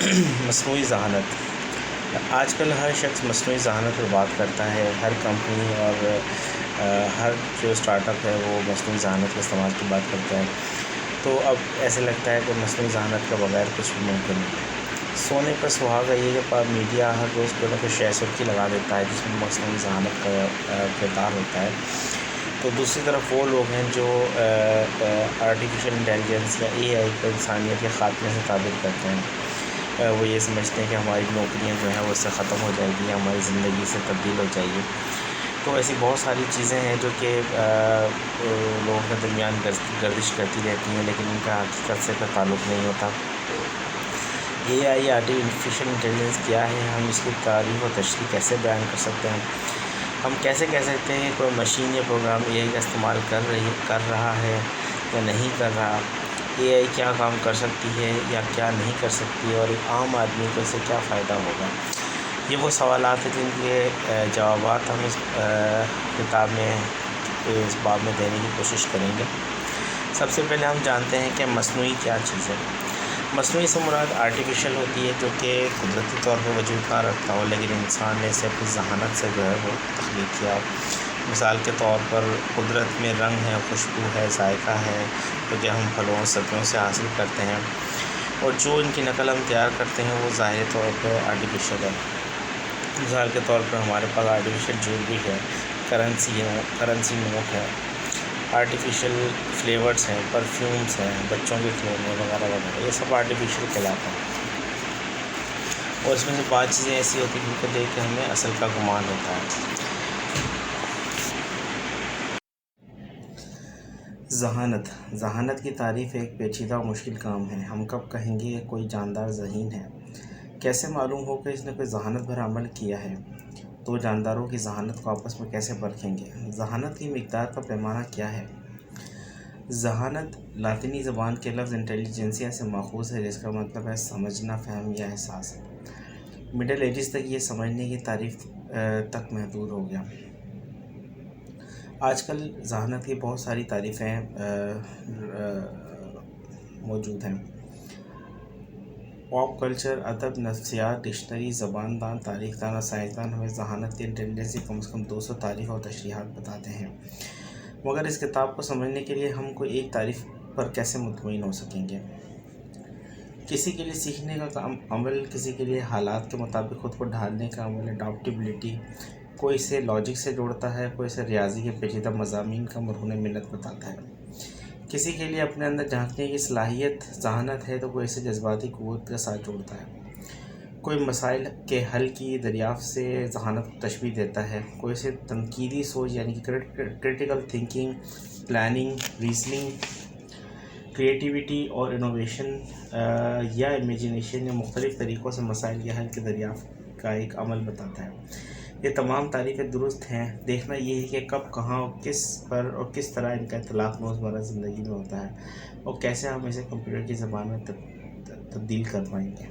مصنوعی ذہانت۔ آج کل ہر شخص مصنوعی ذہانت پر بات کرتا ہے، ہر کمپنی اور ہر جو اسٹارٹ اپ ہے وہ مصنوعی ذہانت کے استعمال کی بات کرتا ہے۔ تو اب ایسے لگتا ہے کہ مصنوعی ذہانت کے بغیر کچھ بھی ممکن نہیں۔ سونے پر سہاگا یہ کہ میڈیا ہر روز کوئی نہ کوئی شے سرخی لگا دیتا ہے جس میں مصنوعی ذہانت کا کردار ہوتا ہے۔ تو دوسری طرف وہ لوگ ہیں جو آرٹیفیشیل انٹیلیجنس یا اے آئی کو انسانیت کے خاتمے سے تعبیر کرتے ہیں۔ وہ یہ سمجھتے ہیں کہ ہماری نوکریاں جو ہیں وہ اس سے ختم ہو جائے گی، ہماری زندگی سے تبدیل ہو جائے گی۔ تو ایسی بہت ساری چیزیں ہیں جو کہ لوگوں کے درمیان گردش کرتی رہتی ہیں، لیکن ان کا حقیقت سے کوئی تعلق نہیں ہوتا۔ اے آئی آرٹیفیشیل انٹیلیجنس کیا ہے، ہم اس کی تعریف و تشریح کیسے بیان کر سکتے ہیں؟ ہم کیسے کہہ سکتے ہیں کہ کوئی مشین یا پروگرام اے آئی کا استعمال کر رہا ہے یا نہیں کر رہا؟ اے آئی کیا کام کر سکتی ہے یا کیا نہیں کر سکتی، اور ایک عام آدمی کو اس سے کیا فائدہ ہوگا؟ یہ وہ سوالات ہیں جن کے جوابات ہم اس کتاب میں اس باب میں دینے کی کوشش کریں گے۔ سب سے پہلے ہم جانتے ہیں کہ مصنوعی کیا چیز ہے۔ مصنوعی سے مراد آرٹیفیشیل ہوتی ہے جو کہ قدرتی طور پر وجود نہ رکھتا ہو، لیکن انسان نے اسے اپنی ذہانت سے جو ہے وہ تخلیق کیا۔ مثال کے طور پر قدرت میں رنگ ہے، خوشبو ہے، ذائقہ ہے، جو کہ ہم پھلوں سبزیوں سے حاصل کرتے ہیں، اور جو ان کی نقل ہم تیار کرتے ہیں وہ ظاہری طور پر آرٹیفیشیل ہے۔ مثال کے طور پر ہمارے پاس آرٹیفیشیل جیولری ہے، کرنسی نوٹ ہے، آرٹیفیشیل فلیورز ہیں، پرفیومز ہیں، بچوں کے کھلونے وغیرہ وغیرہ، یہ سب آرٹیفیشیل کہلاتے ہیں۔ اور اس میں سے بعض چیزیں ایسی ہوتی ہیں جن کو دیکھ کے ہمیں اصل کا گمان ہوتا ہے۔ ذہانت کی تعریف ایک پیچیدہ و مشکل کام ہے۔ ہم کب کہیں گے کہ کوئی جاندار ذہین ہے؟ کیسے معلوم ہو کہ اس نے کوئی ذہانت بھرا عمل کیا ہے؟ دو جانداروں کی ذہانت کو آپس میں کیسے پرکھیں گے؟ ذہانت کی مقدار کا پیمانہ کیا ہے؟ ذہانت لاطینی زبان کے لفظ انٹیلیجنسیا سے ماخوذ ہے، جس کا مطلب ہے سمجھنا، فہم یا احساس۔ مڈل ایجز تک یہ سمجھنے کی تعریف تک محدود ہو گیا۔ آج کل ذہانت کی بہت ساری تعریفیں موجود ہیں۔ پاپ کلچر، ادب، نفسیات، ڈکشنری، زبان دان، تاریخ دان اور سائنسدان ہمیں ذہانت کی انٹیلیجنس کی کم از کم 200 تعریف اور تشریحات بتاتے ہیں، مگر اس کتاب کو سمجھنے کے لیے ہم کوئی ایک تعریف پر کیسے مطمئن ہو سکیں گے؟ کسی کے لیے سیکھنے کا عمل، کسی کے لیے حالات کے مطابق خود کو ڈھالنے کا عمل، اڈاپٹیبلٹی۔ کوئی اسے لاجک سے جوڑتا ہے، کوئی اسے ریاضی کے پیچیدہ مضامین کا مرہون منت بتاتا ہے۔ کسی کے لیے اپنے اندر جھانکنے کی صلاحیت ذہانت ہے تو کوئی اسے جذباتی قوت کے ساتھ جوڑتا ہے۔ کوئی مسائل کے حل کی دریافت سے ذہانت کو تشبیہ دیتا ہے، کوئی اسے تنقیدی سوچ یعنی کہ critical thinking, planning, reasoning, creativity اور انوویشن یا امیجینیشن یا مختلف طریقوں سے مسائل کے حل کی دریافت کا ایک عمل بتاتا ہے۔ یہ تمام تعریفیں درست ہیں، دیکھنا یہ ہے کہ کب، کہاں، کس پر اور کس طرح ان کا اطلاق روزمرہ زندگی میں ہوتا ہے، اور کیسے ہم اسے کمپیوٹر کی زبان میں تبدیل کر پائیں گے۔